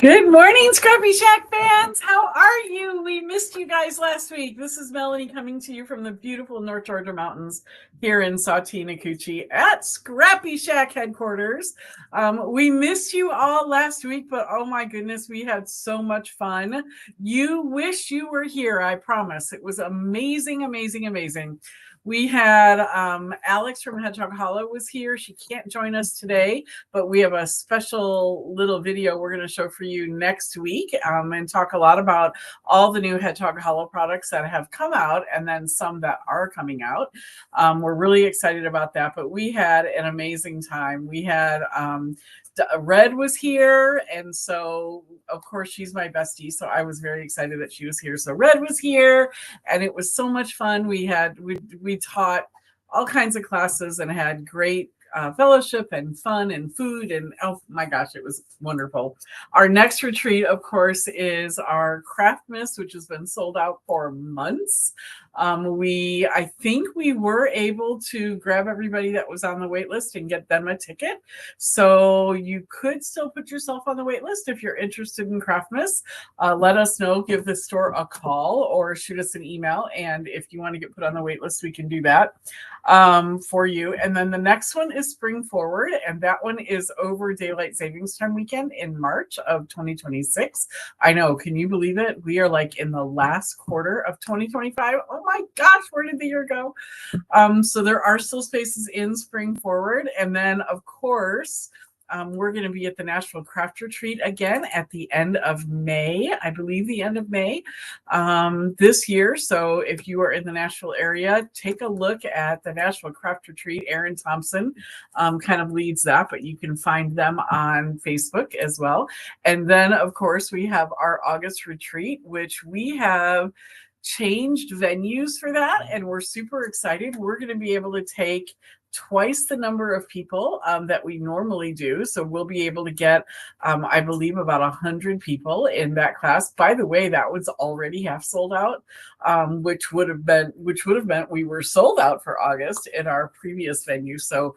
Good morning, ScrappyShak fans. How are you? We missed you guys last week. This is Melanie coming to you from the beautiful North Georgia mountains here in Sautee at ScrappyShak headquarters. We missed you all last week, but oh my goodness, we had so much fun. You wish you were here, I promise. It was amazing, amazing, amazing. We had Alex from Hedgehog Hollow was here. She can't join us today, but we have a special little video we're going to show for you next week and talk a lot about all the new Hedgehog Hollow products that have come out and then some that are coming out. We're really excited about that, but we had an amazing time. We had Red was here, and so of course she's my bestie, so I was very excited that she was here. So Red was here, and it was so much fun. We taught all kinds of classes and had great fellowship and fun and food, and oh my gosh, it was wonderful. Our next retreat, of course, is our Craftmas, which has been sold out for months. I think we were able to grab everybody that was on the wait list and get them a ticket. So you could still put yourself on the wait list if you're interested in Craftmas. Let us know, give the store a call or shoot us an email. And if you want to get put on the wait list, we can do that for you. And then the next one is Spring Forward, and that one is over Daylight Savings Time weekend in March of 2026. I know, can you believe it? We are like in the last quarter of 2025. Oh my gosh, where did the year go? So there are still spaces in Spring Forward. And then, of course, we're going to be at the Nashville Craft Retreat again at the end of May, I believe the end of May this year. So if you are in the Nashville area, take a look at the Nashville Craft Retreat. Aaron Thompson kind of leads that, but you can find them on Facebook as well. And then, of course, we have our August retreat, which we have changed venues for that, and we're super excited. We're going to be able to take twice the number of people that we normally do. So we'll be able to get, I believe, about 100 people in that class. By the way, that was already half sold out, which would have meant we were sold out for August in our previous venue. So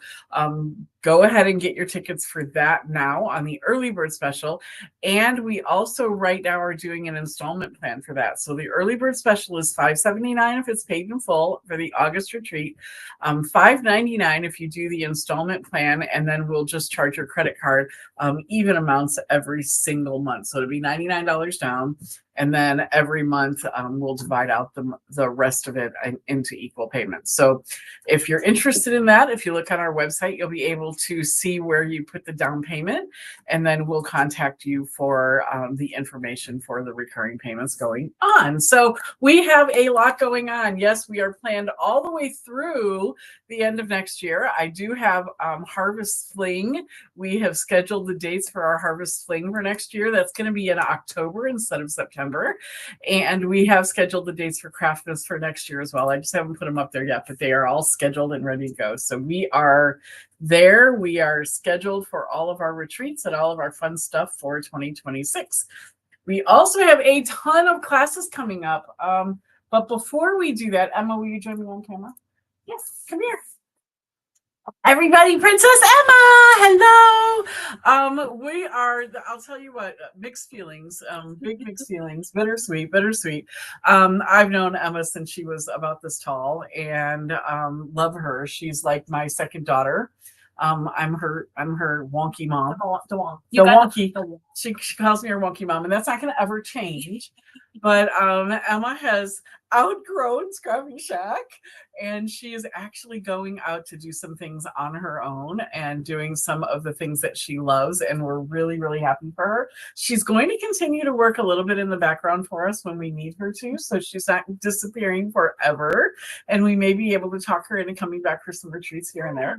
go ahead and get your tickets for that now on the early bird special. And we also right now are doing an installment plan for that. So the early bird special is $579 if it's paid in full for the August retreat, $599 if you do the installment plan, and then we'll just charge your credit card even amounts every single month. So it'll be $99 down, and then every month we'll divide out the rest of it into equal payments. So if you're interested in that, if you look on our website, you'll be able to see where you put the down payment, and then we'll contact you for the information for the recurring payments going on. So we have a lot going on. Yes, we are planned all the way through the end of next year. I do have Harvest Fling. We have scheduled the dates for our Harvest Fling for next year. That's going to be in October instead of September. And we have scheduled the dates for Craftmas for next year as well. I just haven't put them up there yet, but they are all scheduled and ready to go. So we are there. We are scheduled for all of our retreats and all of our fun stuff for 2026. We also have a ton of classes coming up. But before we do that, Emma, will you join me on camera? Yes, come here. Everybody, Princess Emma, hello. We are, I'll tell you what, mixed feelings, big mixed feelings, bittersweet. I've known Emma since she was about this tall, and love her. She's like my second daughter. I'm her wonky mom. The wonky. She calls me her wonky mom, and that's not going to ever change. But Emma has outgrown ScrappyShak, and she is actually going out to do some things on her own and doing some of the things that she loves, and we're really, really happy for her. She's going to continue to work a little bit in the background for us when we need her to, so she's not disappearing forever, and we may be able to talk her into coming back for some retreats here and there.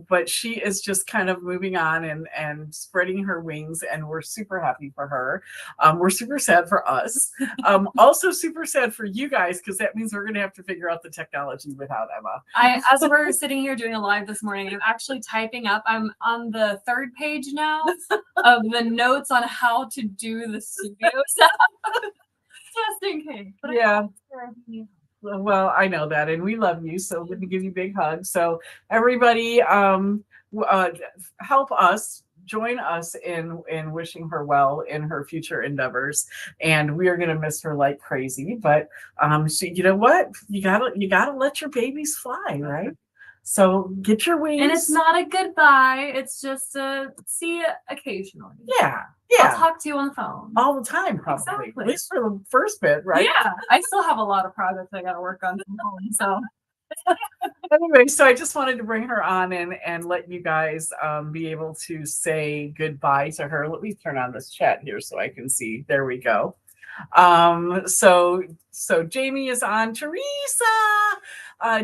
But she is just kind of moving on and spreading her wings, and we're super happy for her. We're super sad for us. Also super sad for you guys, because that means we're going to have to figure out the technology without Emma. As we're sitting here doing a live this morning, I'm actually typing up. I'm on the 3rd page now of the notes on how to do the studio stuff. Just in case. But yeah. Well, I know that, and we love you, so we're going to give you big hugs. So everybody, help us. Join us in wishing her well in her future endeavors, and we are going to miss her like crazy. But so you know what, you gotta let your babies fly, right? So get your wings. And it's not a goodbye; it's just a see you occasionally. Yeah. I'll talk to you on the phone all the time, probably. Exactly. At least for the first bit, right? Yeah, I still have a lot of projects I got to work on from home, so. Anyway, so I just wanted to bring her on and let you guys be able to say goodbye to her. Let me turn on this chat here so I can see. There we go. So Jamie is on. Teresa,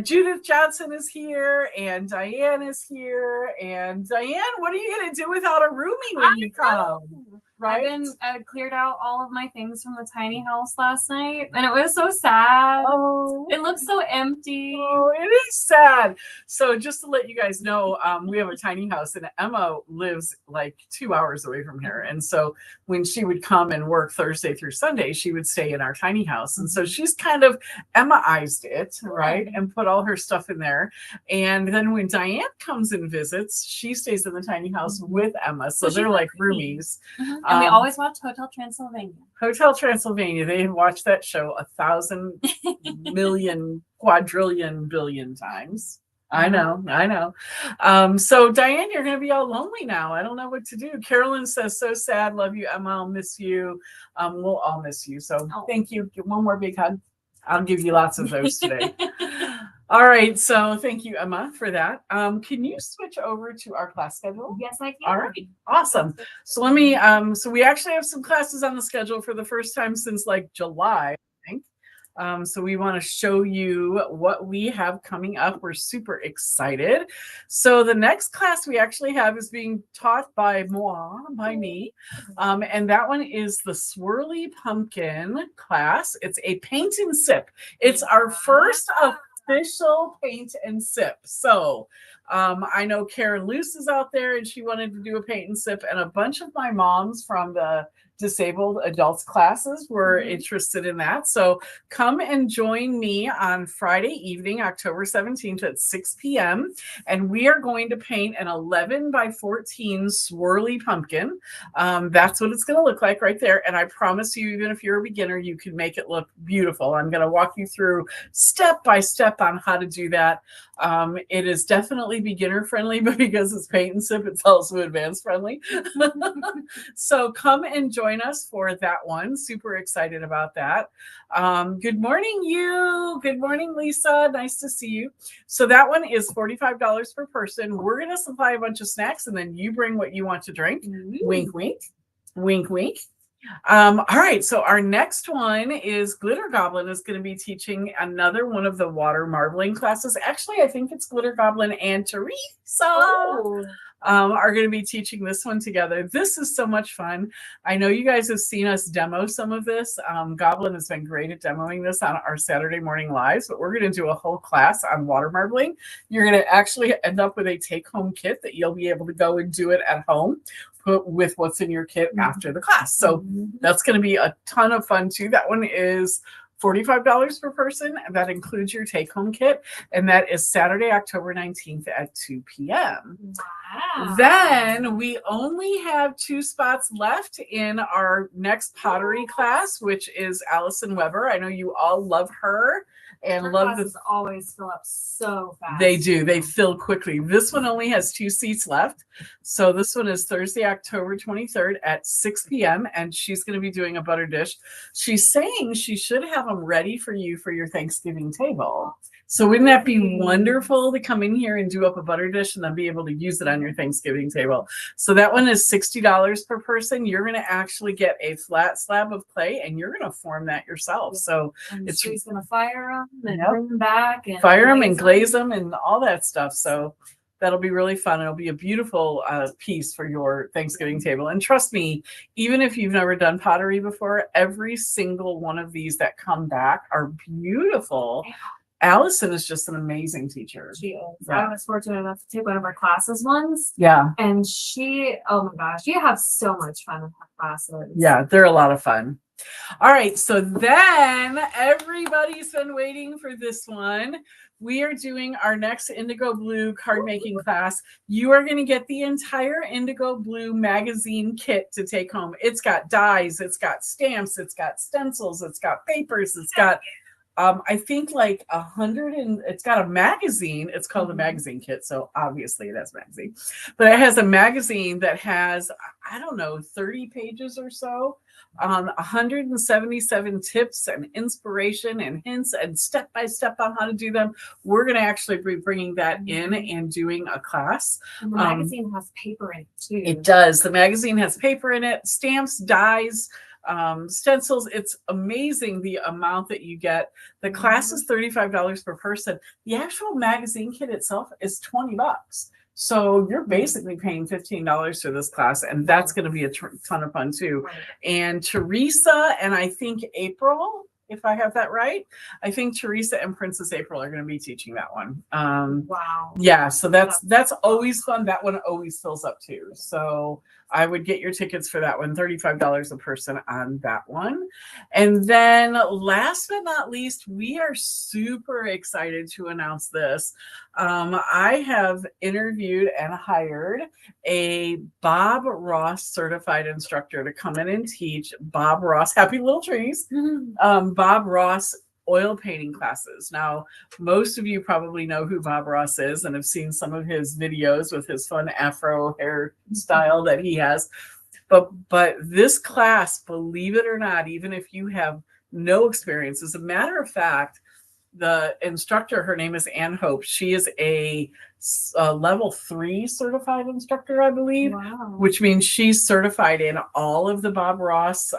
Judith Johnson is here, and Diane is here. And Diane, what are you going to do without a roomie when you come? Right? I cleared out all of my things from the tiny house last night, and it was so sad. Oh, it looks so empty. Oh, it is sad. So just to let you guys know, we have a tiny house, and Emma lives like 2 hours away from here. And so when she would come and work Thursday through Sunday, she would stay in our tiny house. And so she's kind of Emma-ized it, right? And put all her stuff in there. And then when Diane comes and visits, she stays in the tiny house with Emma. So they're like roomies. And we always watch Hotel Transylvania. Hotel Transylvania. They have watched that show 1,000 million, quadrillion, billion times. I know. So Diane, you're going to be all lonely now. I don't know what to do. Carolyn says, so sad. Love you, Emma. I'll miss you. We'll all miss you. So thank you. Give one more big hug. I'll give you lots of those today. All right. So thank you, Emma, for that. Can you switch over to our class schedule? Yes, I can. All right. Awesome. So let me, so we actually have some classes on the schedule for the first time since like July, I think. So we want to show you what we have coming up. We're super excited. So the next class we actually have is being taught by me. And that one is the Swirly Pumpkin class. It's a paint and sip. It's our first of official paint and sip. So I know Karen Luce is out there and she wanted to do a paint and sip, and a bunch of my moms from the disabled adults classes were interested in that. So come and join me on Friday evening, October 17th at 6 p.m. And we are going to paint an 11 by 14 swirly pumpkin. That's what it's going to look like right there. And I promise you, even if you're a beginner, you can make it look beautiful. I'm going to walk you through step by step on how to do that. It is definitely beginner friendly, but because it's paint and sip, it's also advanced friendly. So come and join us for that one. Super excited about that. Good morning, you. Good morning, Lisa. Nice to see you. So that one is $45 per person. We're going to supply a bunch of snacks, and then you bring what you want to drink. Wink, wink. Wink, wink. All right, so our next one is Glitter Goblin is going to be teaching another one of the water marbling classes. Actually, I think it's Glitter Goblin and Teresa are going to be teaching this one together. This is so much fun. I know you guys have seen us demo some of this. Goblin has been great at demoing this on our Saturday morning lives, but we're going to do a whole class on water marbling. You're going to actually end up with a take-home kit that you'll be able to go and do it at home with what's in your kit after the class. So that's going to be a ton of fun too. That one is $45 per person. That includes your take-home kit. And that is Saturday, October 19th at 2 p.m. Wow. Then we only have 2 spots left in our next pottery class, which is Allison Weber. I know you all love her. And her love classes always fill up so fast. They do. They fill quickly. This one only has 2 seats left. So this one is Thursday, October 23rd at 6 p.m. And she's going to be doing a butter dish. She's saying she should have them ready for you for your Thanksgiving table. So wouldn't that be wonderful to come in here and do up a butter dish and then be able to use it on your Thanksgiving table? So that one is $60 per person. You're going to actually get a flat slab of clay and you're going to form that yourself. So she's going to fire them and bring them back and fire them and glaze them and all that stuff. So that'll be really fun. It'll be a beautiful piece for your Thanksgiving table. And trust me, even if you've never done pottery before, every single one of these that come back are beautiful. Allison is just an amazing teacher. She is. Yeah. I was fortunate enough to take one of her classes once. Yeah. And oh my gosh, you have so much fun in her classes. Yeah, they're a lot of fun. All right, so then everybody's been waiting for this one. We are doing our next Indigo Blue card making class. You are going to get the entire Indigo Blue magazine kit to take home. It's got dies, it's got stamps, it's got stencils, it's got papers, it's got I think like 100 and it's got a magazine. It's called a magazine kit. So obviously it has a magazine, but it has a magazine that has, I don't know, 30 pages or so, 177 tips and inspiration and hints and step-by-step on how to do them. We're going to actually be bringing that in and doing a class. And the magazine has paper in it too. It does. The magazine has paper in it, stamps, dies, stencils. It's amazing the amount that you get. The class is $35 per person. The actual magazine kit itself is $20. So you're basically paying $15 for this class, and that's going to be a ton of fun too. Right. And Teresa and I think April, if I have that right, I think Teresa and Princess April are going to be teaching that one. Wow. Yeah, so that's always fun. That one always fills up too. So I would get your tickets for that one, $35 a person on that one. And then last but not least, we are super excited to announce this. I have interviewed and hired a Bob Ross certified instructor to come in and teach Bob Ross, Happy Little Trees, Bob Ross oil painting classes. Now, most of you probably know who Bob Ross is and have seen some of his videos with his fun afro hairstyle that he has. But this class, believe it or not, even if you have no experience, as a matter of fact, the instructor, her name is Ann Hope. She is a level 3 certified instructor, I believe, which means she's certified in all of the Bob Ross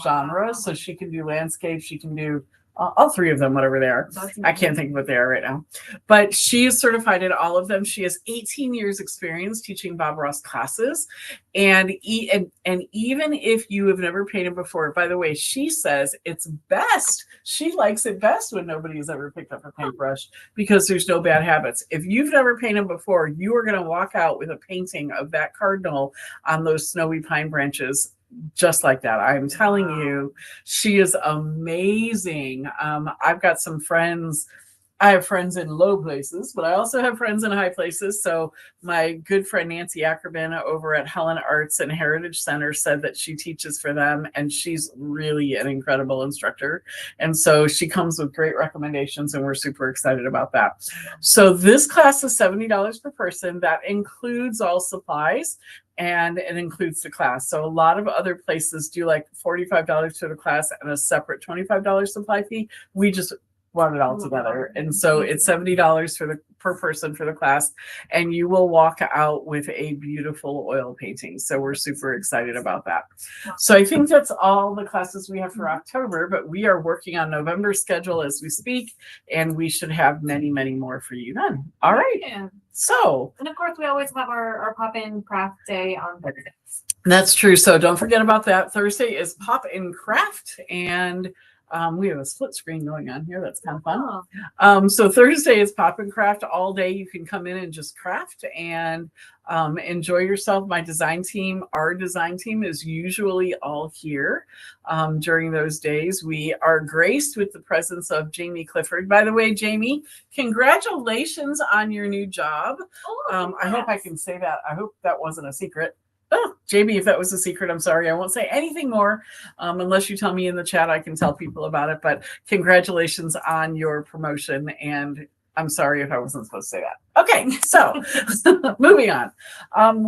genres. So she can do landscape, she can do all three of them, whatever they are. That's I can't think of what they are right now. But she is certified in all of them. She has 18 years experience teaching Bob Ross classes. And even if you have never painted before, by the way, she says it's best. She likes it best when nobody has ever picked up a paintbrush because there's no bad habits. If you've never painted before, you are going to walk out with a painting of that cardinal on those snowy pine branches just like that. I'm telling you, she is amazing. I've got some friends. I have friends in low places, but I also have friends in high places. So my good friend Nancy Ackerman over at Helen Arts and Heritage Center said that she teaches for them, and she's really an incredible instructor. And so she comes with great recommendations, and we're super excited about that. So this class is $70 per person. That includes all supplies, and it includes the class. So a lot of other places do like $45 to the class and a separate $25 supply fee. We just brought it all together, and so it's $70 per person for the class, and you will walk out with a beautiful oil painting. So we're super excited about that. So I think that's all the classes we have for October, but we are working on November's schedule as we speak, and we should have many, many more for you then. All right. Yeah. So, and of course, we always have our pop-in craft day on Thursdays. That's true. So don't forget about that. Thursday is Pop in Craft, and we have a split screen going on here. That's kind of fun. So Thursday is Pop and Craft all day. You can come in and just craft and enjoy yourself. My design team, our design team is usually all here during those days. We are graced with the presence of Jamie Clifford. By the way, Jamie, congratulations on your new job. I hope I can say that. I hope that wasn't a secret. Oh, Jamie, if that was a secret, I'm sorry. I won't say anything more unless you tell me in the chat. I can tell people about it. But congratulations on your promotion. And I'm sorry if I wasn't supposed to say that. Okay, so moving on.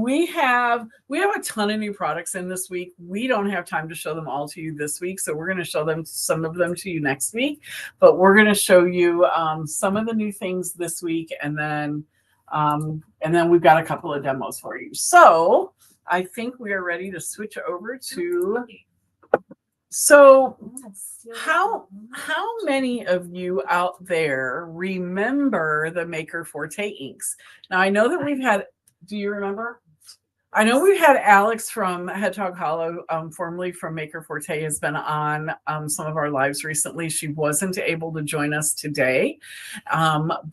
We have a ton of new products in this week. We don't have time to show them all to you this week, so we're going to show them some of them to you next week. But we're going to show you some of the new things this week, and then we've got a couple of demos for you. So I think we are ready to switch over to. So how many of you out there remember the Maker Forte inks? Now I know that we've had, do you remember? I know we've had Alex from Hedgehog Hollow, formerly from Maker Forte, has been on some of our lives recently. She wasn't able to join us today,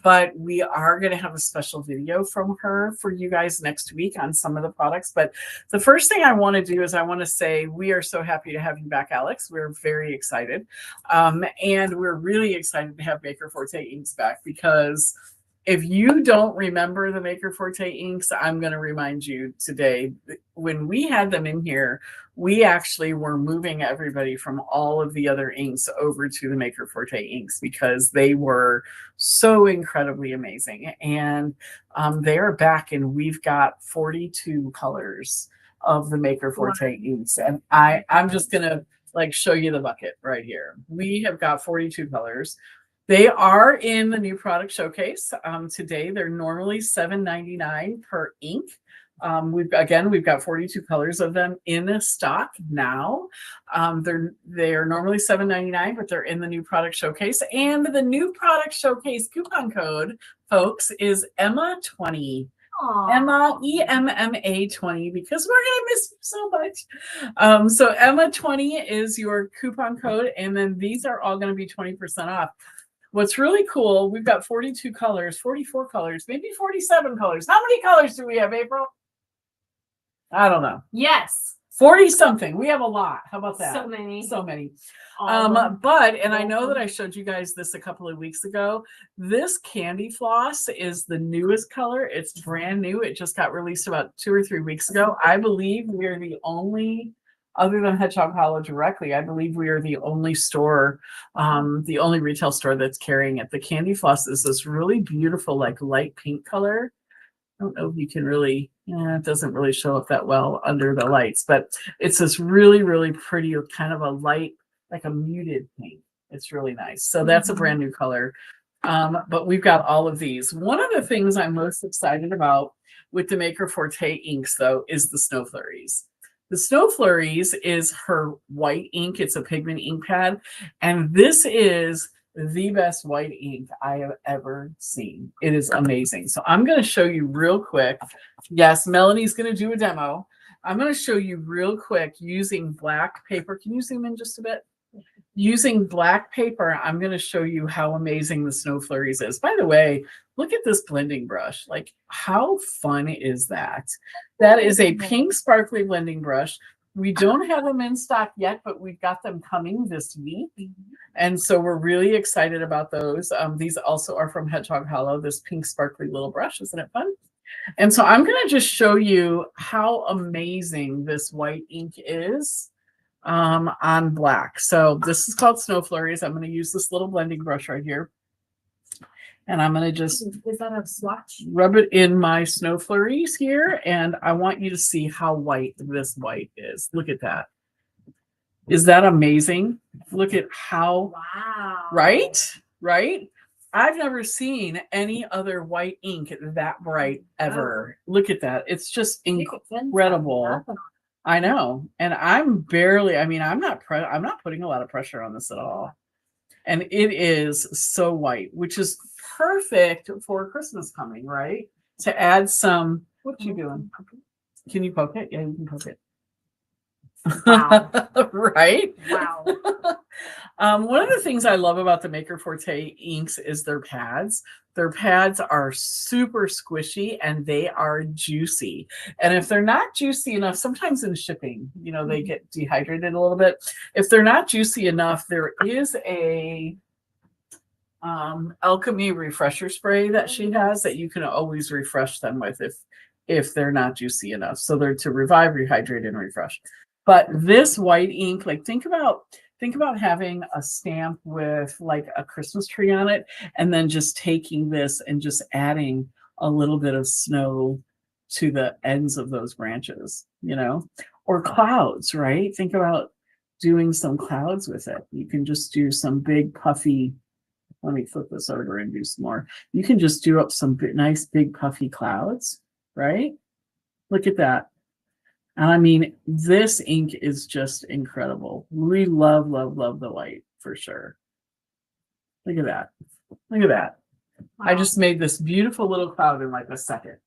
but we are going to have a special video from her for you guys next week on some of the products. But the first thing I want to do is I want to say we are so happy to have you back, Alex. We're very excited. And we're really excited to have Maker Forte inks back, because if you don't remember the Maker Forte inks, I'm going to remind you today. When we had them in here, we actually were moving everybody from all of the other inks over to the Maker Forte inks because they were so incredibly amazing. And they are back, and we've got 42 colors of the Maker Forte inks. And I'm just going to show you the bucket right here. We have got 42 colors. They are in the new product showcase. Today, they're normally $7.99 per ink. We've got 42 colors of them in stock now. They are normally $7.99, but they're in the new product showcase. And the new product showcase coupon code, folks, is Emma20. Emma, EMMA 20, because we're gonna miss you so much. So Emma 20 is your coupon code, and then these are all going to be 20% off. What's really cool, we've got 42 colors, 44 colors, maybe 47 colors. How many colors do we have, April? I don't know. Yes. 40 something. We have a lot. How about that? So many. So many. And I know that I showed you guys this a couple of weeks ago. This candy floss is the newest color. It's brand new. It just got released about 2 or 3 weeks ago. I believe we're the only, other than Hedgehog Hollow directly, I believe we are the only store, the only retail store that's carrying it. The candy floss is this really beautiful, light pink color. I don't know if you can really, it doesn't really show up that well under the lights, but it's this really, really pretty, kind of a light, like a muted pink. It's really nice. So that's a brand new color. But we've got all of these. One of the things I'm most excited about with the Maker Forte inks, though, is the Snow Flurries. The Snow Flurries is her white ink. It's a pigment ink pad. And this is the best white ink I have ever seen. It is amazing. So I'm going to show you real quick. Yes, Melanie's going to do a demo. I'm going to show you real quick using black paper. Can you zoom in just a bit? Using black paper, I'm going to show you how amazing the Snow Flurries is. By the way, look at this blending brush. Like, how fun is that? That is a pink sparkly blending brush. We don't have them in stock yet, but we've got them coming this week. And so we're really excited about those. These also are from Hedgehog Hollow, this pink sparkly little brush. Isn't it fun? And so I'm going to just show you how amazing this white ink is on black. So this is called Snow Flurries. I'm going to use this little blending brush right here. And I'm going to just is that a swatch? Rub it in my Snow Flurries here. And I want you to see how white this white is. Look at that. Is that amazing? Look at how, wow. Right? I've never seen any other white ink that bright ever. Look at that. It's just incredible. I know. And I'm not putting a lot of pressure on this at all. And it is so white, which is perfect for Christmas coming, right? To add some, what you doing? Can you poke it? Yeah, you can poke it. Wow. Right? Wow. One of the things I love about the Maker Forte inks is their pads. Their pads are super squishy and they are juicy. And if they're not juicy enough, sometimes in shipping, they get dehydrated a little bit. If they're not juicy enough, there is a Alchemy refresher spray that she has that you can always refresh them with if they're not juicy enough. So they're to revive, rehydrate, and refresh. But this white ink, like think about having a stamp with like a Christmas tree on it, and then just taking this and just adding a little bit of snow to the ends of those branches, or clouds, right? Think about doing some clouds with it. You can just do some big puffy, let me flip this over and do some more. You can just do up some nice big puffy clouds, right? Look at that. And I mean, this ink is just incredible. We love, love, love the white for sure. Look at that. Look at that. Wow. I just made this beautiful little cloud in like a second.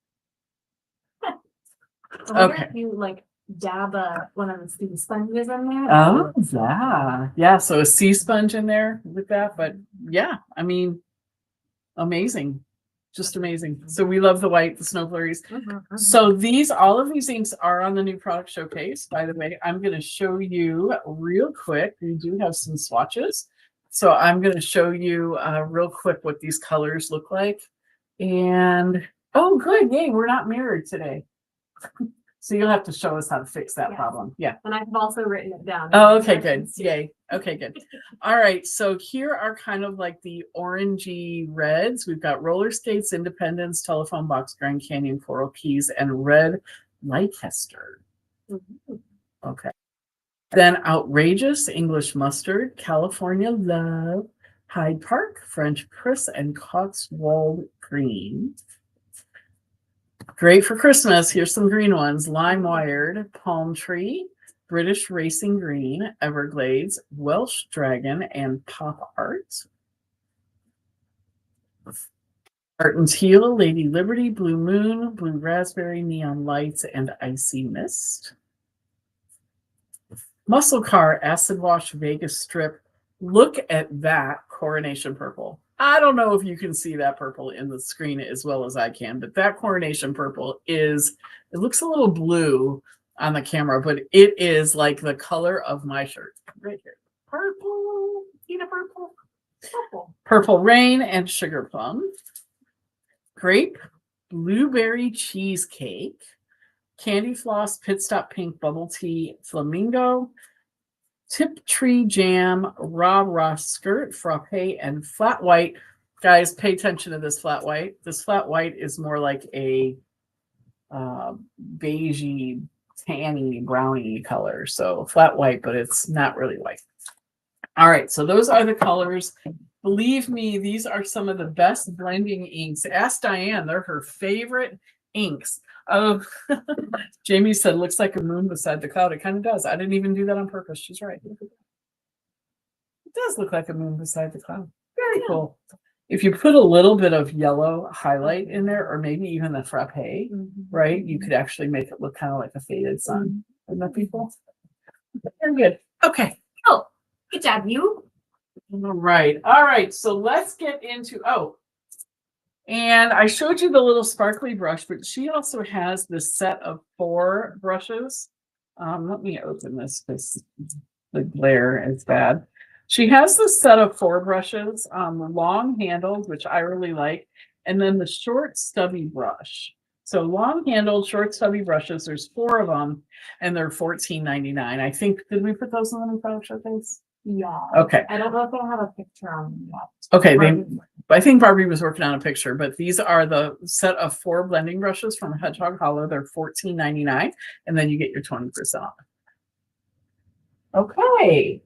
Okay. If you dab one of the sea sponges in there. Oh, yeah. Yeah. So a sea sponge in there with that. But yeah, I mean, amazing. Just amazing. So we love the white, the Snow Flurries. So all of these inks are on the new product showcase. By the way, I'm going to show you real quick. We do have some swatches. So I'm going to show you real quick what these colors look like. And, oh, good. Yay, we're not mirrored today. So you'll have to show us how to fix that problem. Yeah. And I've also written it down. Oh, okay, good. Yay. Okay, good. All right. So here are kind of like the orangey reds. We've got Roller Skates, Independence, Telephone Box, Grand Canyon, Coral Keys, and Red Leicester. Okay. Then Outrageous, English Mustard, California Love, Hyde Park, French Press, and Cotswold Green. Great for Christmas. Here's some green ones. Lime Wired, Palm Tree, British Racing Green, Everglades, Welsh Dragon, and Pop Art. Art and Teal, Lady Liberty, Blue Moon, Blue Raspberry, Neon Lights, and Icy Mist. Muscle Car, Acid Wash, Vegas Strip. Look at that Coronation Purple. I don't know if you can see that purple in the screen as well as I can, but that Coronation Purple it looks a little blue on the camera, but it is like the color of my shirt right here. Purple, Purple Rain and Sugar Plum. Grape, Blueberry Cheesecake, Candy Floss, Pit Stop Pink, Bubble Tea, Flamingo, Tip Tree Jam, Rah Skirt, Frappe, and Flat White. Guys, pay attention to this flat white. This flat white is more like a beigey, tanny, browny color. So flat white, but it's not really white. All right, so those are the colors. Believe me, these are some of the best blending inks. Ask Diane, they're her favorite inks. Oh, Jamie said, looks like a moon beside the cloud. It kind of does. I didn't even do that on purpose. She's right. It does look like a moon beside the cloud. Very cool. If you put a little bit of yellow highlight in there, or maybe even the frappe, right, you could actually make it look kind of like a faded sun. Isn't that beautiful? Very good. Okay. Oh, good job, you. All right. All right. So let's get into, and I showed you the little sparkly brush, but she also has this set of 4 brushes. Let me open this because the glare is bad. She has this set of 4 brushes, long handled, which I really like, and then the short stubby brush. So long handled, short stubby brushes, there's 4 of them, and they're $14.99. I think, did we put those in the new product showcase? Yeah. Okay. I don't know if I have a picture on them yet. Okay, I think Barbie was working on a picture, but these are the set of 4 blending brushes from Hedgehog Hollow. They're $14.99, and then you get your 20% off. Okay.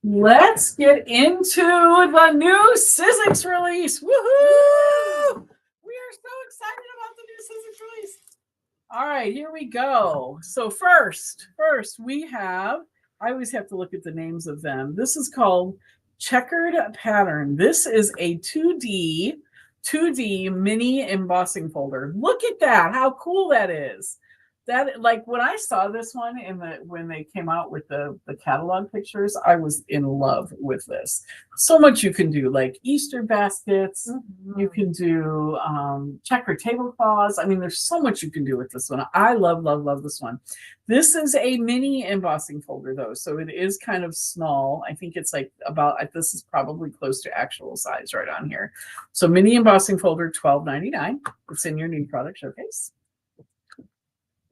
Let's get into the new Sizzix release. Woohoo! We are so excited about the new Sizzix release. All right, here we go. So first we have, I always have to look at the names of them. This is called Checkered Pattern. This is a 2D mini embossing folder. Look at that, how cool that is. That, like, when I saw this one when they came out with the catalog pictures, I was in love with this. So much you can do, like Easter baskets. You can do checkered tablecloths. I mean, there's so much you can do with this one. I love this one. This is a mini embossing folder though, so it is kind of small. I think it's like this is probably close to actual size right on here. So mini embossing folder, $12.99. It's in your new product showcase.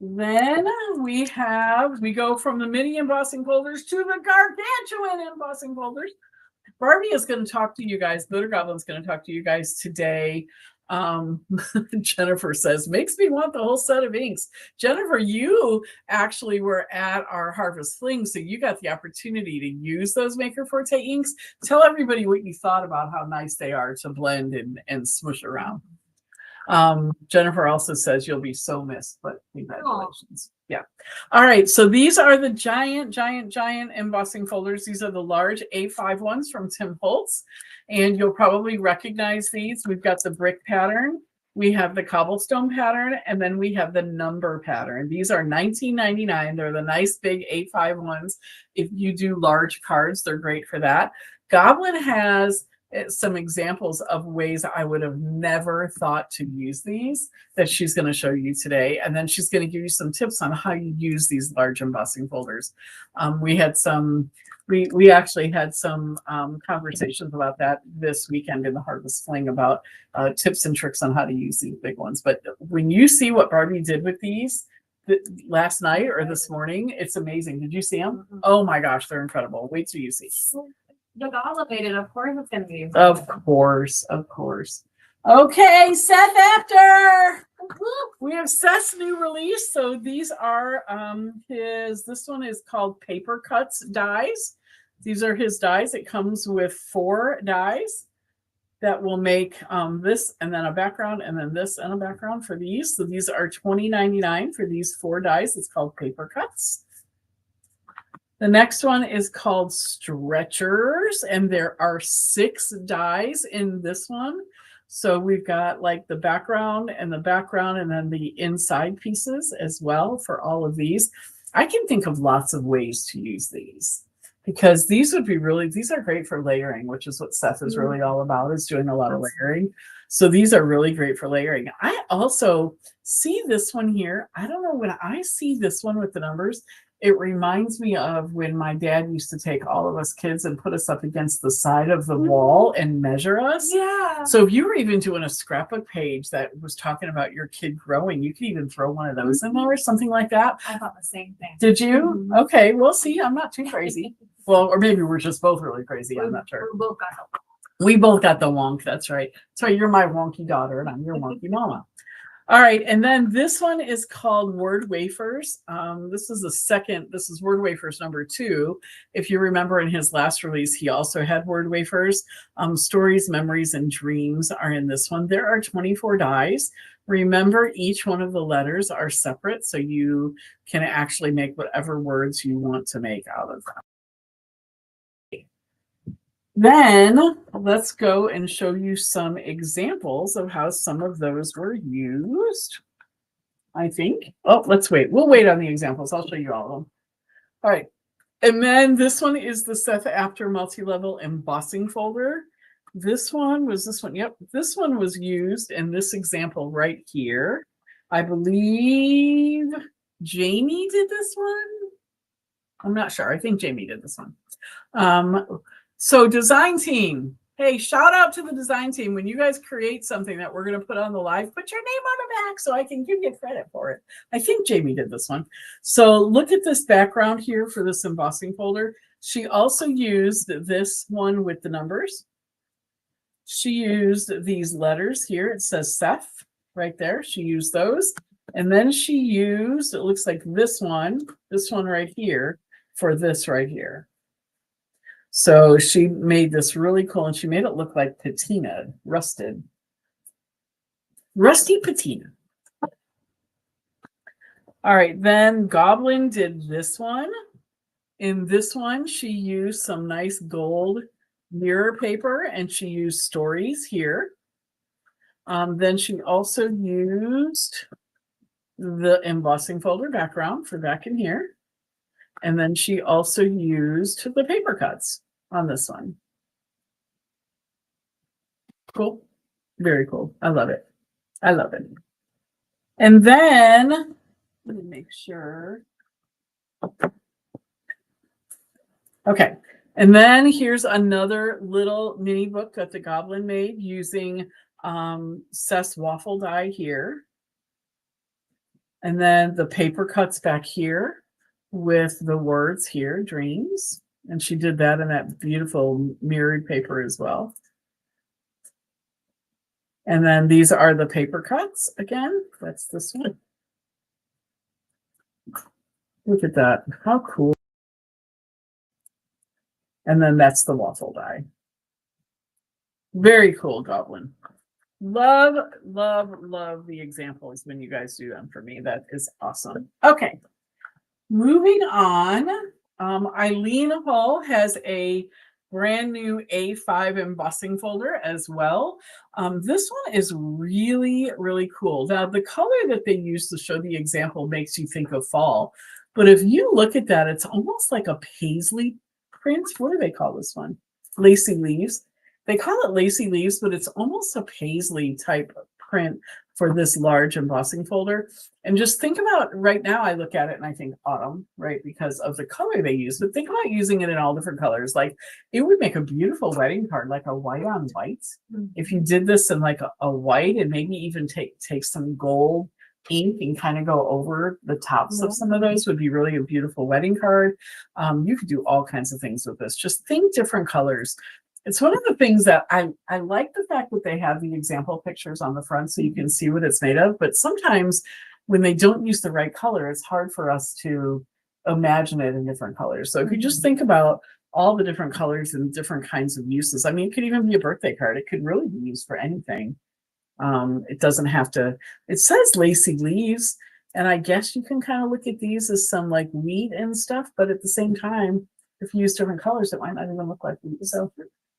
Then we go from the mini embossing folders to the gargantuan embossing folders. Barbie is going to talk to you guys. Glitter Goblin's going to talk to you guys today. Jennifer says, makes me want the whole set of inks. Jennifer, you actually were at our Harvest Fling, so you got the opportunity to use those Maker Forte inks. Tell everybody what you thought about how nice they are to blend and smush around. Jennifer also says you'll be so missed, but congratulations. Yeah. All right. So these are the giant embossing folders. These are the large A5 ones from Tim Holtz, and you'll probably recognize these. We've got the brick pattern, we have the cobblestone pattern, and then we have the number pattern. These are $19.99. They're the nice big A5 ones. If you do large cards, they're great for that. Goblin has some examples of ways I would have never thought to use these that she's going to show you today. And then she's going to give you some tips on how you use these large embossing folders. We actually had some conversations about that this weekend in the Harvest Fling about tips and tricks on how to use these big ones. But when you see what Barbie did with these last night or this morning, it's amazing. Did you see them? Oh my gosh, they're incredible. Wait till you see. Look elevated, of course it's going to be. Of course. Okay, Seth after. We have Seth's new release. So these are this one is called Paper Cuts dies. These are his dies. It comes with 4 dies that will make this and then a background and then this and a background for these. So these are $20.99 for these 4 dies. It's called Paper Cuts. The next one is called Stretchers, and there are 6 dies in this one. So we've got like the background and then the inside pieces as well for all of these. I can think of lots of ways to use these because these are great for layering, which is what Seth is really all about, is doing a lot of layering. So these are really great for layering. I also see this one here. I don't know, when I see this one with the numbers, it reminds me of when my dad used to take all of us kids and put us up against the side of the wall and measure us. Yeah. So if you were even doing a scrapbook page that was talking about your kid growing, you could even throw one of those in there or something like that. I thought the same thing. Did you? Okay. Well, see, I'm not too crazy. Well, or maybe we're just both really crazy. I'm not sure. We both got the wonk. That's right. So you're my wonky daughter and I'm your wonky mama. All right, and then this one is called Word Wafers. This is Word Wafers number 2. If you remember in his last release, he also had Word Wafers. Stories, Memories, and Dreams are in this one. There are 24 dies. Remember, each one of the letters are separate, so you can actually make whatever words you want to make out of them. Then let's go and show you some examples of how some of those were used. I think. Oh, let's wait. We'll wait on the examples. I'll show you all of them. All right. And then this one is the Seth After multi-level embossing folder. This one. Yep. This one was used in this example right here. I believe Jamie did this one. I'm not sure. I think Jamie did this one. So design team, hey, shout out to the design team. When you guys create something that we're going to put on the live, put your name on the back so I can give you credit for it. I think Jamie did this one. So look at this background here for this embossing folder. She also used this one with the numbers. She used these letters here. It says Seth right there. She used those. And then she used, it looks like this one right here for this right here. So she made this really cool, and she made it look like patina, rusty patina. All right, then Goblin did this one. In this one, she used some nice gold mirror paper, and she used stories here. Then she also used the embossing folder background for back in here. And then she also used the paper cuts on this one. Cool. Very cool. I love it. I love it. And then, let me make sure. Okay. And then here's another little mini book that the Goblin made using Seth's waffle die here. And then the paper cuts back here with the words here, dreams. And she did that in that beautiful mirrored paper as well. And then these are the paper cuts again. That's this one. Look at that. How cool. And then that's the waffle die. Very cool, Goblin. Love, love, love the examples when you guys do them for me. That is awesome. Okay. Moving on, Eileen Hall has a brand new A5 embossing folder as well. This one is really, really cool. Now, the color that they use to show the example makes you think of fall. But if you look at that, it's almost like a paisley print. What do they call this one? Lacy leaves. They call it lacy leaves, but it's almost a paisley type print for this large embossing folder. And just think about, right now I look at it and I think autumn, right? Because of the color they use, but think about using it in all different colors. Like it would make a beautiful wedding card, like a white on white. If you did this in like a white and maybe even take some gold ink and kind of go over the tops of some of those, would be really a beautiful wedding card. You could do all kinds of things with this. Just think different colors. It's one of the things that I like the fact that they have the example pictures on the front so you can see what it's made of. But sometimes when they don't use the right color, it's hard for us to imagine it in different colors. So if you just think about all the different colors and different kinds of uses, I mean, it could even be a birthday card. It could really be used for anything. It doesn't have to, it says lacy leaves. And I guess you can kind of look at these as some like wheat and stuff. But at the same time, if you use different colors, it might not even look like wheat. So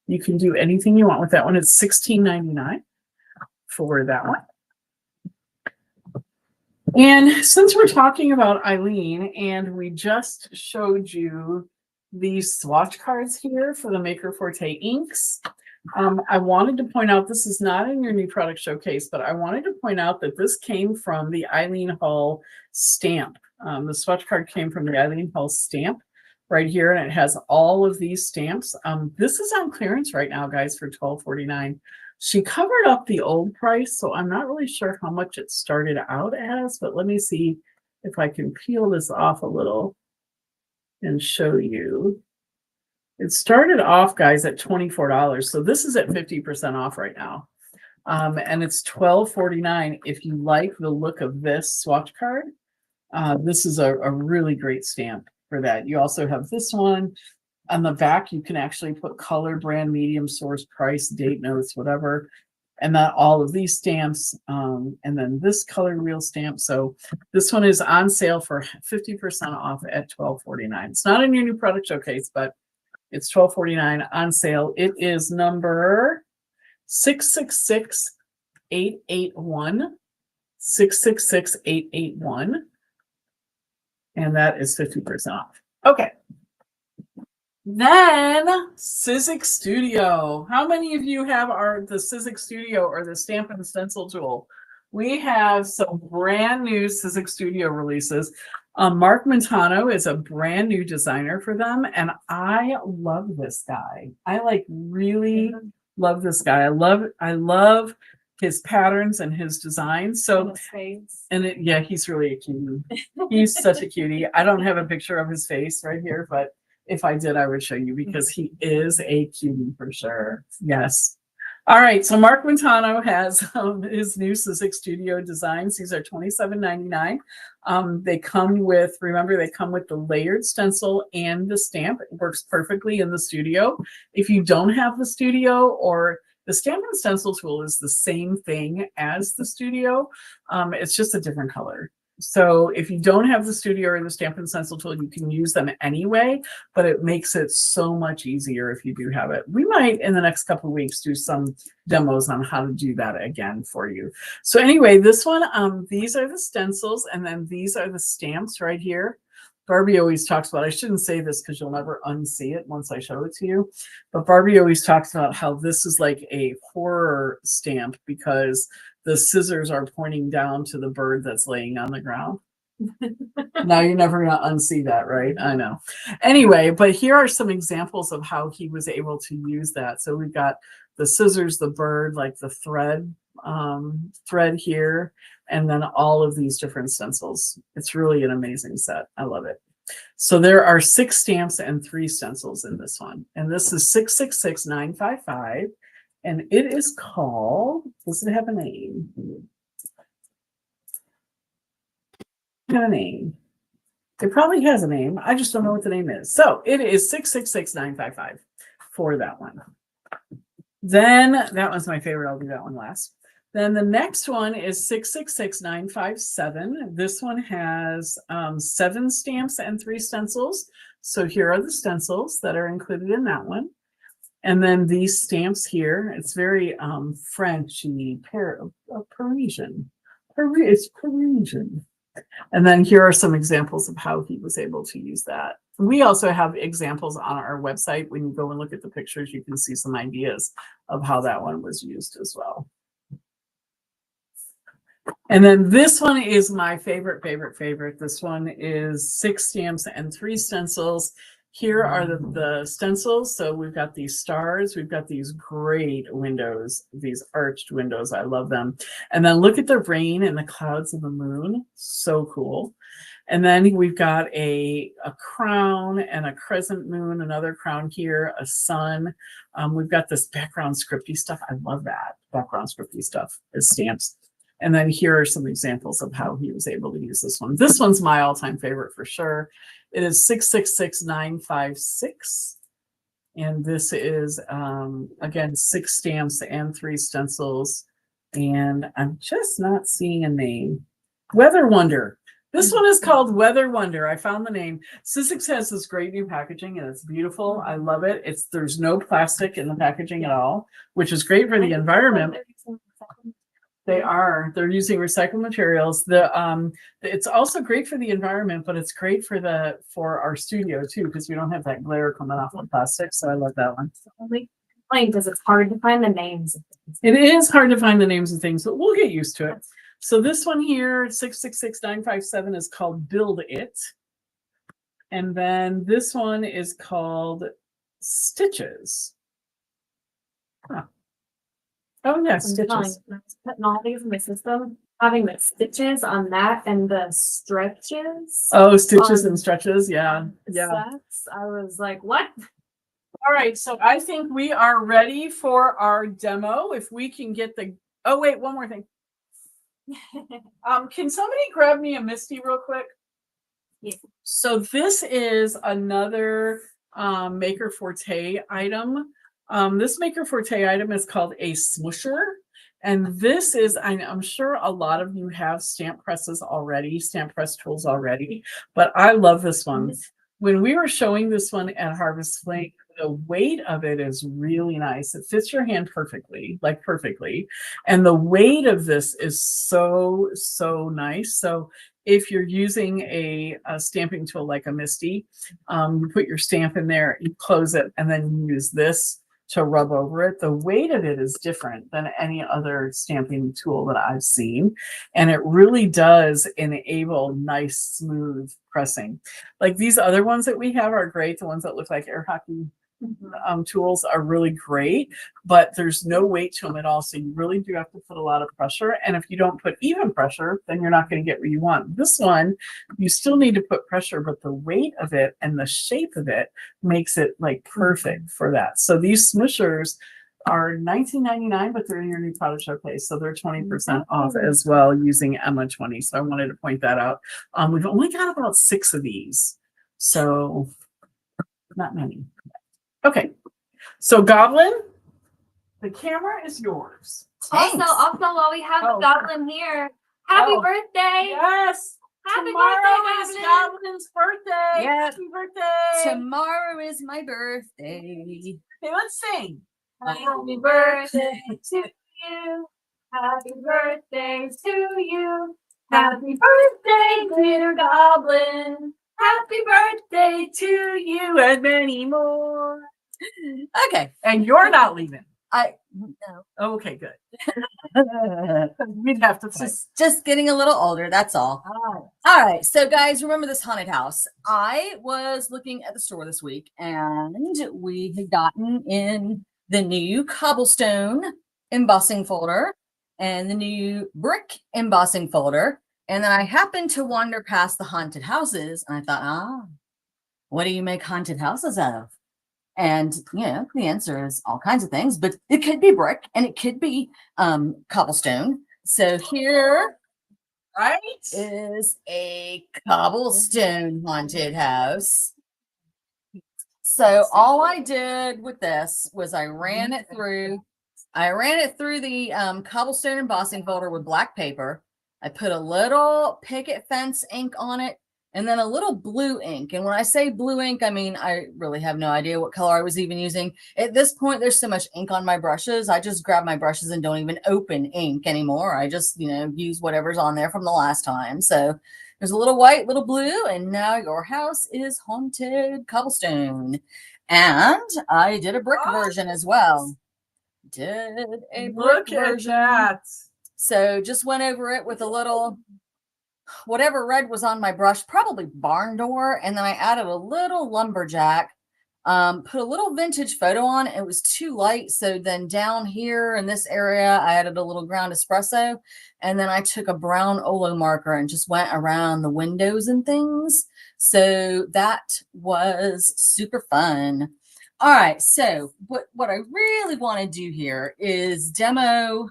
you can do anything you want with that one. It's $16.99 for that one. And since we're talking about Eileen, and we just showed you these swatch cards here for the Maker Forte inks, I wanted to point out, this is not in your new product showcase, but I wanted to point out that this came from the Eileen Hall stamp. The swatch card came from the Eileen Hall stamp right here, and it has all of these stamps. This is on clearance right now, guys, for $12.49. She covered up the old price, so I'm not really sure how much it started out as, but let me see if I can peel this off a little and show you. It started off, guys, at $24, so this is at 50% off right now. And it's $12.49. If you like the look of this swatch card, this is a really great stamp for that. You also have this one. On the back, you can actually put color, brand, medium, source, price, date notes, whatever. And then all of these stamps, and then this color wheel stamp. So this one is on sale for 50% off at $12.49. It's not in your new product showcase, but it's $12.49 on sale. It is number 666881. 666881. And that is 50% off. Okay. Then Sizzix Studio. How many of you have the Sizzix Studio or the Stamp and Stencil tool? We have some brand new Sizzix Studio releases. Mark Montano is a brand new designer for them, and I love this guy. I really love this guy. I love his patterns and his designs. So, yeah, he's really a cutie. He's such a cutie. I don't have a picture of his face right here, but if I did, I would show you because he is a cutie for sure. Yes. All right. So Mark Montano has his new Sizzix Studio designs. These are $27.99. They come with, remember, they come with the layered stencil and the stamp. It works perfectly in the studio. If you don't have the studio, or the stamp and stencil tool is the same thing as the studio. It's just a different color. So if you don't have the studio or the stamp and stencil tool, you can use them anyway, but it makes it so much easier if you do have it. We might, in the next couple of weeks, do some demos on how to do that again for you. So anyway, this one, these are the stencils, and then these are the stamps right here. Barbie always talks about, I shouldn't say this because you'll never unsee it once I show it to you, but Barbie always talks about how this is like a horror stamp because the scissors are pointing down to the bird that's laying on the ground. Now you're never going to unsee that, right? I know. Anyway, but here are some examples of how he was able to use that. So we've got the scissors, the bird, like the thread here, and then all of these different stencils. It's really an amazing set. I love it. So there are 6 stamps and 3 stencils in this one. And this is 666955. And it is called, does it have a name? Have a name. It probably has a name. I just don't know what the name is. So it is 666955 for that one. Then that one's my favorite. I'll do that one last. Then the next one is 666957. This one has 7 stamps and 3 stencils. So here are the stencils that are included in that one. And then these stamps here, it's very Frenchy, Parisian. It's Parisian. And then here are some examples of how he was able to use that. We also have examples on our website. When you go and look at the pictures, you can see some ideas of how that one was used as well. And then this one is my favorite. This one is 6 stamps and 3 stencils. Here are the stencils. So we've got these stars. We've got these great windows, these arched windows. I love them. And then look at the rain and the clouds and the moon. So cool. And then we've got a crown and a crescent moon, another crown here, a sun. We've got this background scripty stuff. I love that. Background scripty stuff as stamps. And then here are some examples of how he was able to use this one. This one's my all-time favorite for sure. It is 666956. And this is, again, 6 stamps and 3 stencils. And I'm just not seeing a name. Weather Wonder. This one is called Weather Wonder. I found the name. Sizzix has this great new packaging, and it's beautiful. I love it. There's no plastic in the packaging at all, which is great for the environment. They're using recycled materials. It's also great for the environment, but it's great for our studio too, because we don't have that glare coming off the plastic. So I love that one. The only complaint is it's hard to find the names of things. It is hard to find the names of things, but we'll get used to it. So this one here, 666957, is called Build It. And then this one is called Stitches. Huh. Oh, yeah, Stitches. Putting all these in my system, having the stitches on that and the stretches. Oh, stitches and stretches. Yeah. Yeah. Sets, I was like, what? All right. So I think we are ready for our demo. If we can get the Oh, wait, one more thing. Can somebody grab me a Misty real quick? Yeah. So this is another Maker Forte item. This Maker Forte item is called a smoosher. And this is, I'm sure a lot of you have stamp presses already, stamp press tools already, but I love this one. When we were showing this one at Harvest Flake, the weight of it is really nice. It fits your hand perfectly, like perfectly. And the weight of this is so, so nice. So if you're using a stamping tool like a Misty, you put your stamp in there, you close it, and then you use this to rub over it. The weight of it is different than any other stamping tool that I've seen. And it really does enable nice, smooth pressing. Like these other ones that we have are great. The ones that look like air hockey tools are really great, but there's no weight to them at all. So you really do have to put a lot of pressure. And if you don't put even pressure, then you're not going to get what you want. This one, you still need to put pressure, but the weight of it and the shape of it makes it like perfect for that. So these smooshers are $19.99, but they're in your new product showcase. So they're 20% off as well using Emma 20. So I wanted to point that out. We've only got about 6 of these. So not many. Okay, so Goblin, the camera is yours. Also, while we have the Goblin here, happy birthday! Yes, Happy tomorrow birthday, is Goblin! Goblin's birthday. Yep. Happy birthday! Tomorrow is my birthday. Hey, let's sing. Happy birthday to you. Happy birthday to you. Happy birthday, Glitter Goblin. Happy birthday to you and many more. Okay. And you're not leaving. No. Okay, good. We'd have to play. Just getting a little older, that's all. All right. So guys, remember this haunted house. I was looking at the store this week and we had gotten in the new cobblestone embossing folder and the new brick embossing folder. And then I happened to wander past the haunted houses and I thought, what do you make haunted houses out of? And, you know, the answer is all kinds of things, but it could be brick and it could be cobblestone. So here is a cobblestone haunted house. So all I did with this was I ran it through the cobblestone embossing folder with black paper. I put a little picket fence ink on it and then a little blue ink. And when I say blue ink, I mean, I really have no idea what color I was even using. At this point, there's so much ink on my brushes. I just grab my brushes and don't even open ink anymore. I just, use whatever's on there from the last time. So there's a little white, little blue, and now your house is haunted cobblestone. And I did a brick version as well. Look at that. So just went over it with a little, whatever red was on my brush, probably barn door. And then I added a little lumberjack, put a little vintage photo on. It was too light. So then down here in this area, I added a little ground espresso. And then I took a brown Olo marker and just went around the windows and things. So that was super fun. All right. So what I really want to do here is demo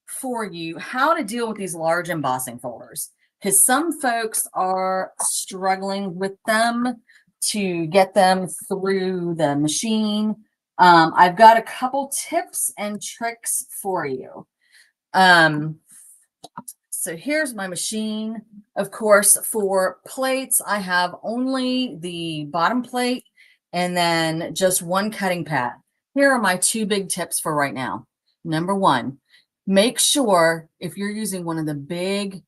for you how to deal with these large embossing folders, because some folks are struggling with them to get them through the machine. I've got a couple tips and tricks for you. So here's my machine. Of course, for plates, I have only the bottom plate and then just one cutting pad. Here are my 2 big tips for right now. Number 1, make sure if you're using one of the big,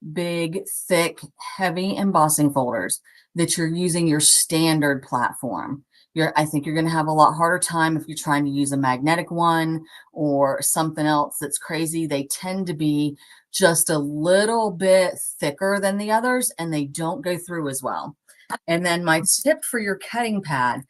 thick, heavy embossing folders that you're using your standard platform. I think you're going to have a lot harder time if you're trying to use a magnetic one or something else that's crazy. They tend to be just a little bit thicker than the others and they don't go through as well. And then my tip for your cutting pad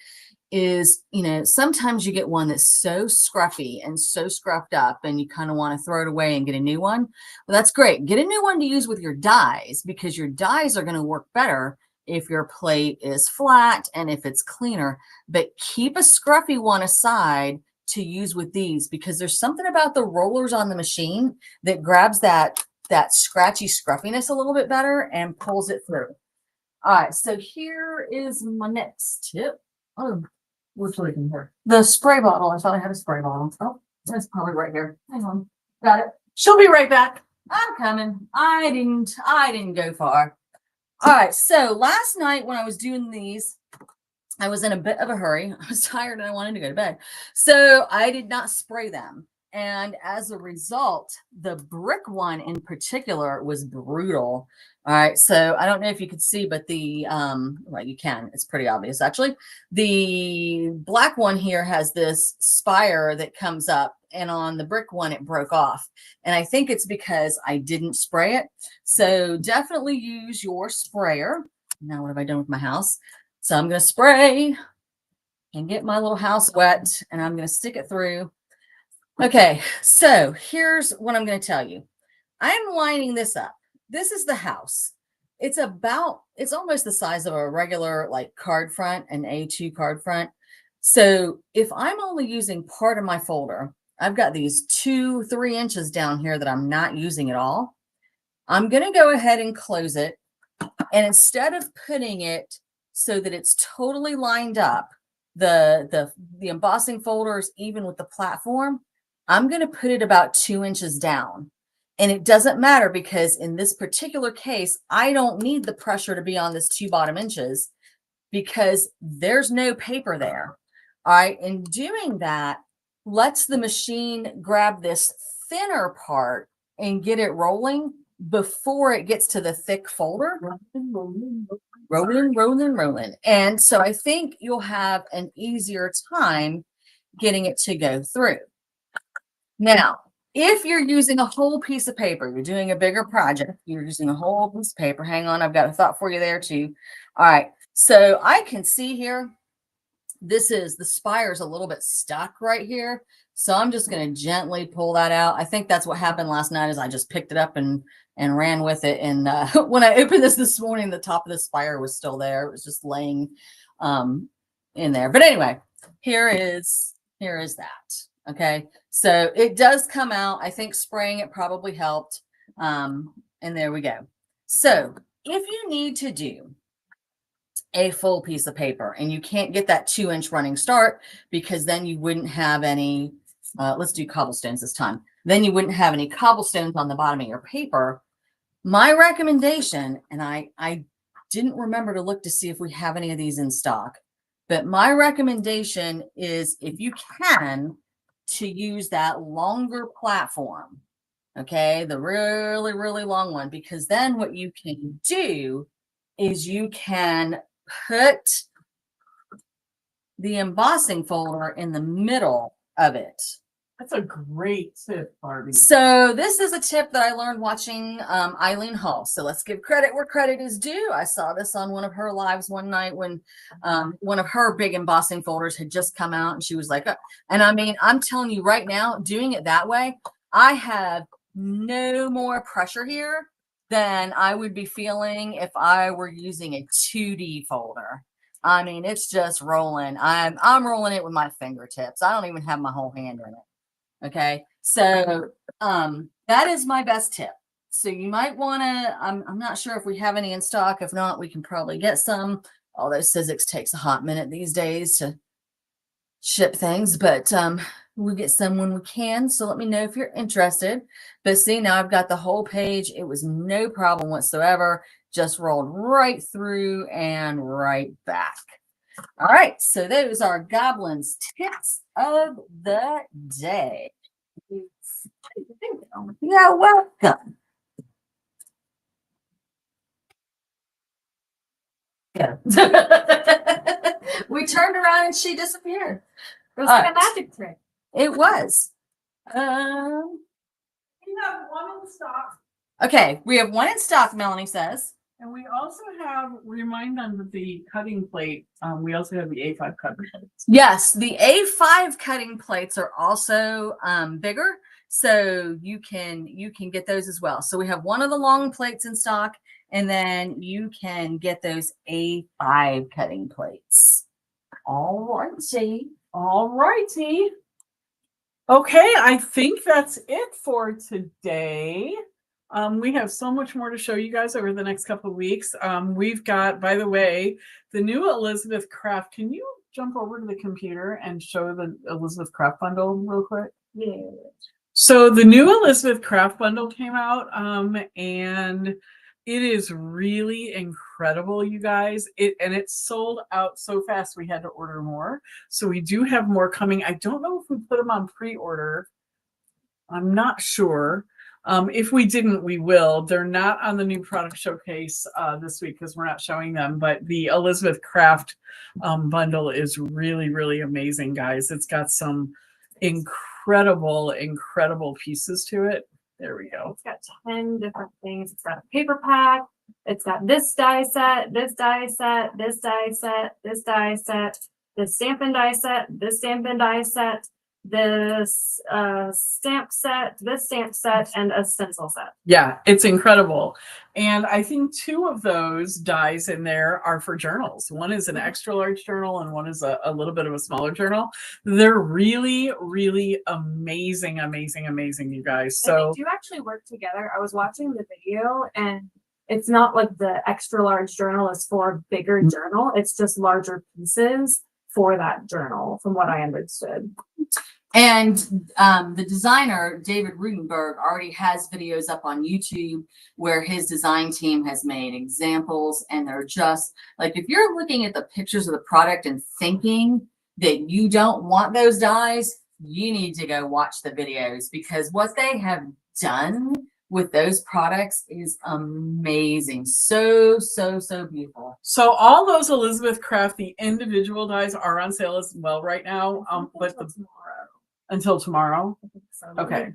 is, sometimes you get one that's so scruffy and so scruffed up and you kind of want to throw it away and get a new one. Well, that's great. Get a new one to use with your dies, because your dies are going to work better if your plate is flat and if it's cleaner. But keep a scruffy one aside to use with these because there's something about the rollers on the machine that grabs that scratchy scruffiness a little bit better and pulls it through. All right, so here is my next tip. Oh, what's looking here? The spray bottle. I thought I had a spray bottle. Oh, it's probably right here. Hang on. Got it. She'll be right back. I'm coming. I didn't go far. All right, so last night when I was doing these, I was in a bit of a hurry. I was tired and I wanted to go to bed. So I did not spray them. And as a result, the brick one in particular was brutal. All right. So I don't know if you could see, but the, well, you can, it's pretty obvious actually. The black one here has this spire that comes up, and on the brick one, it broke off. And I think it's because I didn't spray it. So definitely use your sprayer. Now, what have I done with my house? So I'm going to spray and get my little house wet, and I'm going to stick it through. Okay, so here's what I'm going to tell you. I'm lining this up. This is the house. It's almost the size of a regular like card front, an A2 card front. So if I'm only using part of my folder, I've got these 2-3 inches down here that I'm not using at all. I'm going to go ahead and close it. And instead of putting it so that it's totally lined up, the embossing folders, even with the platform, I'm going to put it about 2 inches down. And it doesn't matter because in this particular case, I don't need the pressure to be on this 2 bottom inches because there's no paper there. All right. And doing that lets the machine grab this thinner part and get it rolling before it gets to the thick folder. Rolling. And so I think you'll have an easier time getting it to go through. Now, if you're using a whole piece of paper, you're doing a bigger project, you're using a whole piece of paper. Hang on, I've got a thought for you there too. All right, so I can see here, the spire's a little bit stuck right here. So I'm just going to gently pull that out. I think that's what happened last night is I just picked it up and ran with it. And when I opened this morning, the top of the spire was still there. It was just laying in there. But anyway, here is that. Okay, so it does come out. I think spraying it probably helped. And there we go. So if you need to do a full piece of paper and you can't get that 2-inch running start because then you wouldn't have any, let's do cobblestones this time. Then you wouldn't have any cobblestones on the bottom of your paper. My recommendation, and I didn't remember to look to see if we have any of these in stock, but my recommendation is if you can, to use that longer platform, okay, the really, really long one, because then what you can do is you can put the embossing folder in the middle of it. That's a great tip, Barbie. So this is a tip that I learned watching Eileen Hall. So let's give credit where credit is due. I saw this on one of her lives one night when one of her big embossing folders had just come out, and she was like, and I mean, I'm telling you right now, doing it that way, I have no more pressure here than I would be feeling if I were using a 2D folder. I mean, it's just rolling. I'm rolling it with my fingertips. I don't even have my whole hand in it. Okay, so that is my best tip. So you might want to, I'm not sure if we have any in stock. If not, we can probably get some. Although Sizzix takes a hot minute these days to ship things, but we'll get some when we can. So let me know if you're interested. But see, now I've got the whole page. It was no problem whatsoever. Just rolled right through and right back. All right, so those are Goblin's tips of the day. You're welcome. Yeah. We turned around and she disappeared. It was like a magic trick. It was. We have one in stock. Okay, we have one in stock, Melanie says. And we also have, remind them of the cutting plate. We also have the A5 cutting plates. Yes, the A5 cutting plates are also bigger, so you can get those as well. So we have one of the long plates in stock, and then you can get those A5 cutting plates. All righty. Okay, I think that's it for today. We have so much more to show you guys over the next couple of weeks. We've got, by the way, the new Elizabeth Craft. Can you jump over to the computer and show the Elizabeth Craft bundle real quick? Yeah. So the new Elizabeth Craft bundle came out, and it is really incredible, you guys. It sold out so fast we had to order more. So we do have more coming. I don't know if we put them on pre-order. I'm not sure. If we didn't, we will. They're not on the new product showcase this week because we're not showing them. But the Elizabeth Craft bundle is really, really amazing, guys. It's got some incredible, incredible pieces to it. There we go. It's got 10 different things. It's got a paper pack. It's got this die set, this die set, this die set, this die set, this Stampin' die set, this Stampin' die set, this stamp set, this stamp set, and a stencil set. Yeah, it's incredible. And I think 2 of those dies in there are for journals. One is an extra large journal and one is a little bit of a smaller journal. They're really, really amazing, amazing, amazing, you guys. So and they do actually work together. I was watching the video, and it's not like the extra large journal is for a bigger journal. It's just larger pieces for that journal, from what I understood. And the designer, David Rutenberg, already has videos up on YouTube where his design team has made examples. And they're just like, if you're looking at the pictures of the product and thinking that you don't want those dies, you need to go watch the videos, because what they have done with those products is amazing. So, so, so beautiful. So all those Elizabeth Craft, the individual dies are on sale as well right now. But until tomorrow. Okay.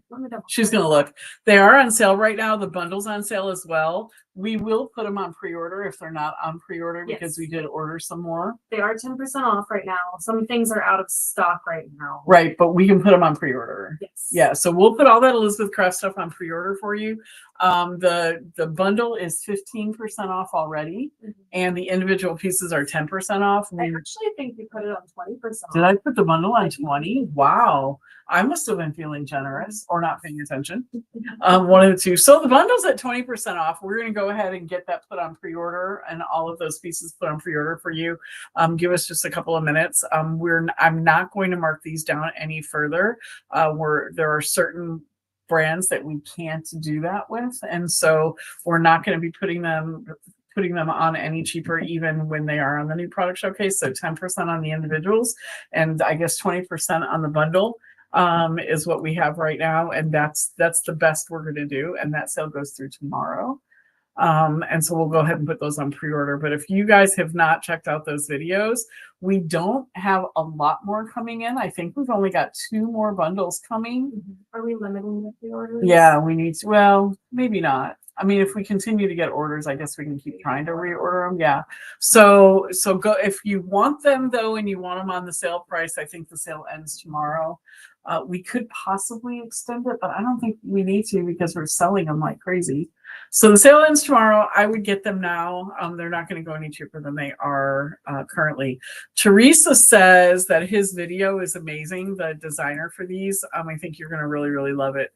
She's going to look. They are on sale right now. The bundle's on sale as well. We will put them on pre-order if they're not on pre-order, because we did order some more. They are 10% off right now. Some things are out of stock right now. Right, but we can put them on pre-order. Yes. Yeah, so we'll put all that Elizabeth Craft stuff on pre-order for you. The bundle is 15% off already, and the individual pieces are 10% off. I actually think you put it on 20%. Did I put the bundle on 20? Wow. I must have been feeling generous or not paying attention. One of the two. So the bundle's at 20% off. We're going to go ahead and get that put on pre-order, and all of those pieces put on pre-order for you. Give us just a couple of minutes. I'm not going to mark these down any further. There are certain brands that we can't do that with, and so we're not going to be putting them on any cheaper, even when they are on the new product showcase. So 10% on the individuals, and I guess 20% on the bundle is what we have right now, and that's the best we're going to do, and that sale goes through tomorrow. And so we'll go ahead and put those on pre-order. But if you guys have not checked out those videos, we don't have a lot more coming in. I think we've only got 2 more bundles coming. Are we limiting the pre-orders? Yeah, we need to. Well, maybe not. I mean, if we continue to get orders, I guess we can keep trying to reorder them. Yeah. So go if you want them though, and you want them on the sale price. I think the sale ends tomorrow. We could possibly extend it, but I don't think we need to, because we're selling them like crazy. So the sale ends tomorrow. I would get them now. They're not going to go any cheaper than they are currently. Teresa says that his video is amazing, the designer for these. I think you're going to really, really love it.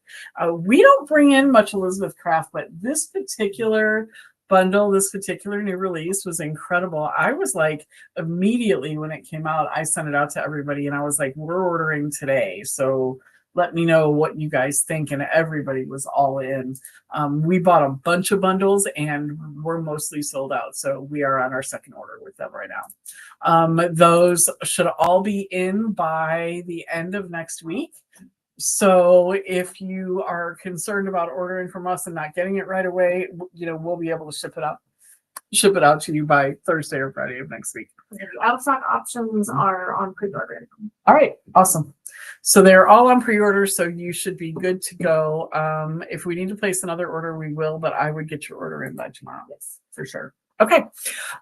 We don't bring in much Elizabeth Craft, but this particular bundle, this particular new release was incredible. I was like, immediately when it came out, I sent it out to everybody and I was like, we're ordering today. So let me know what you guys think. And everybody was all in. We bought a bunch of bundles and we're mostly sold out. So we are on our second order with them right now. Those should all be in by the end of next week. So if you are concerned about ordering from us and not getting it right away, we'll be able to ship it out to you by Thursday or Friday of next week. The out of stock options are on pre-order. All right, awesome. So they're all on pre-order, so you should be good to go. If we need to place another order, we will, but I would get your order in by tomorrow. Yes, for sure. Okay.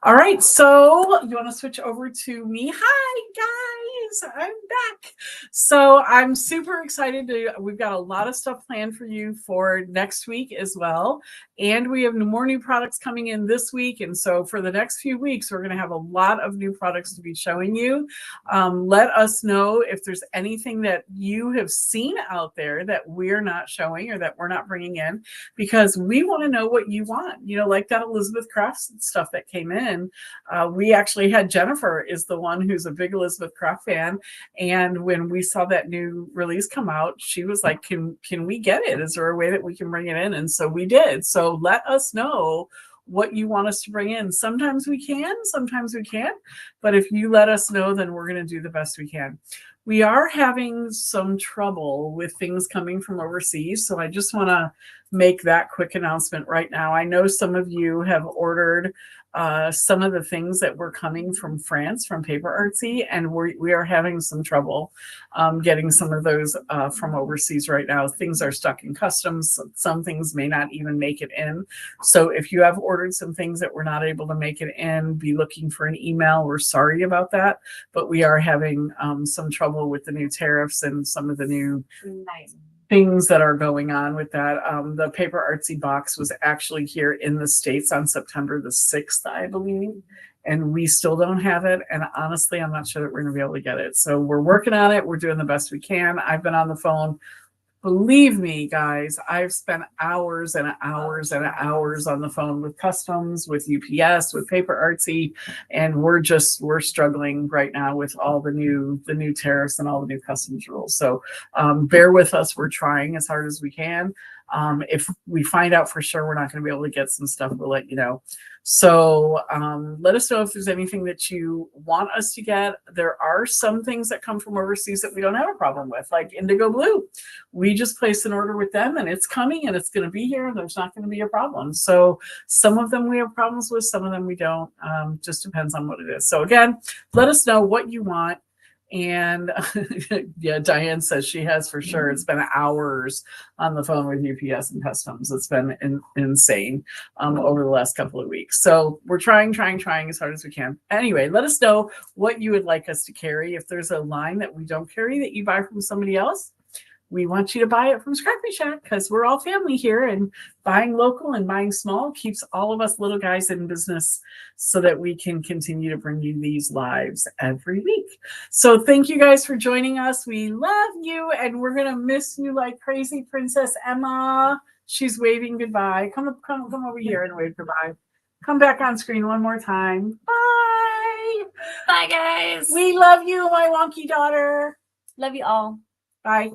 All right. So you want to switch over to me? Hi, guys. I'm back. So I'm super excited we've got a lot of stuff planned for you for next week as well. And we have more new products coming in this week. And so for the next few weeks, we're going to have a lot of new products to be showing you. Let us know if there's anything that you have seen out there that we're not showing or that we're not bringing in, because we want to know what you want. You know, like that Elizabeth Craft stuff that came in. We actually had Jennifer is the one who's a big Elizabeth Craft fan. And when we saw that new release come out, she was like, can we get it? Is there a way that we can bring it in? And so we did. So let us know what you want us to bring in. Sometimes we can, sometimes we can't. But if you let us know, then we're going to do the best we can. We are having some trouble with things coming from overseas. So I just want to make that quick announcement right now. I know some of you have ordered some of the things that were coming from France from Paper Artsy, and we are having some trouble getting some of those from overseas right now. Things are stuck in customs. Some things may not even make it in. So if you have ordered some things that we're not able to make it in, be looking for an email. We're sorry about that, but we are having some trouble with the new tariffs and some of the new things that are going on with that. The Paper Artsy box was actually here in the States on September the 6th, I believe, and we still don't have it. And honestly, I'm not sure that we're going to be able to get it. So we're working on it. We're doing the best we can. I've been on the phone. Believe me, guys, I've spent hours and hours and hours on the phone with customs, with UPS, with Paper Artsy, and we're struggling right now with all the new tariffs and all the new customs rules. So bear with us. We're trying as hard as we can. If we find out for sure we're not going to be able to get some stuff, we'll let you know. So let us know if there's anything that you want us to get. There are some things that come from overseas that we don't have a problem with, like Indigo Blue. We just placed an order with them and it's coming and it's going to be here and there's not going to be a problem. So some of them we have problems with, some of them we don't. Just depends on what it is. So again, let us know what you want. And yeah, Diane says she has for sure. It's been hours on the phone with UPS and customs. It's been insane over the last couple of weeks. So we're trying as hard as we can. Anyway, let us know what you would like us to carry. If there's a line that we don't carry that you buy from somebody else, we want you to buy it from ScrappyShak, because we're all family here, and buying local and buying small keeps all of us little guys in business so that we can continue to bring you these lives every week. So thank you guys for joining us. We love you, and we're going to miss you like crazy. Princess Emma, she's waving goodbye. Come over here and wave goodbye. Come back on screen one more time. Bye. Bye, guys. We love you, my wonky daughter. Love you all. Bye.